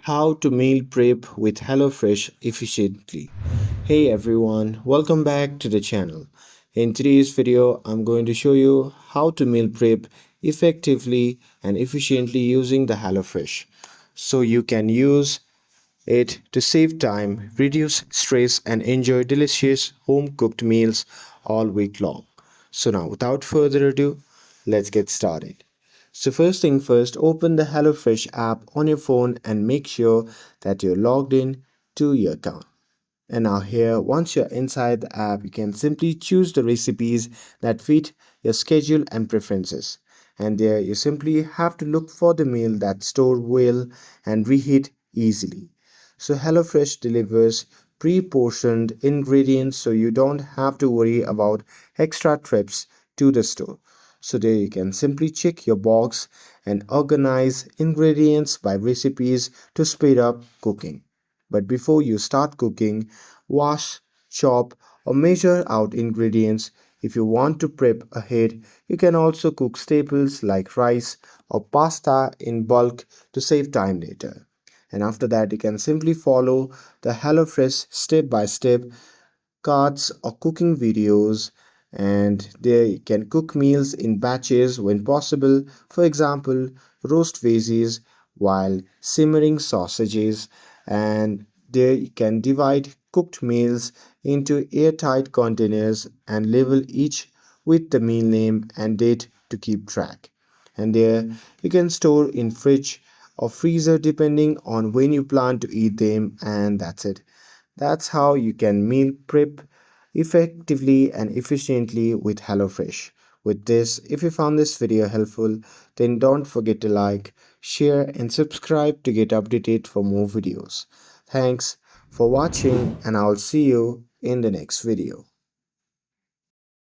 How to meal prep with HelloFresh efficiently. Hey everyone, welcome back to the channel. In today's video, I'm going to show you how to meal prep effectively and efficiently using the HelloFresh. So you can use it to save time, reduce stress, and enjoy delicious home cooked meals all week long. So now, without further ado, let's get started. So first thing first, open the HelloFresh app on your phone and make sure that you're logged in to your account. And now here, once you're inside the app, you can simply choose the recipes that fit your schedule and preferences. And there you simply have to look for the meal that store well and reheat easily. So HelloFresh delivers pre-portioned ingredients so you don't have to worry about extra trips to the store. So there you can simply check your box and organize ingredients by recipes to speed up cooking. But before you start cooking, wash, chop, or measure out ingredients. If you want to prep ahead, you can also cook staples like rice or pasta in bulk to save time later. And after that, you can simply follow the HelloFresh step by step cards or cooking videos, and there you can cook meals in batches when possible. For example, roast veggies while simmering sausages, and there you can divide cooked meals into airtight containers and label each with the meal name and date to keep track. And there you can store in fridge or freezer depending on when you plan to eat them, and that's it. That's how you can meal prep effectively and efficiently with HelloFresh. With this, if you found this video helpful, then don't forget to like, share, and subscribe to get updated for more videos. Thanks for watching, and I'll see you in the next video.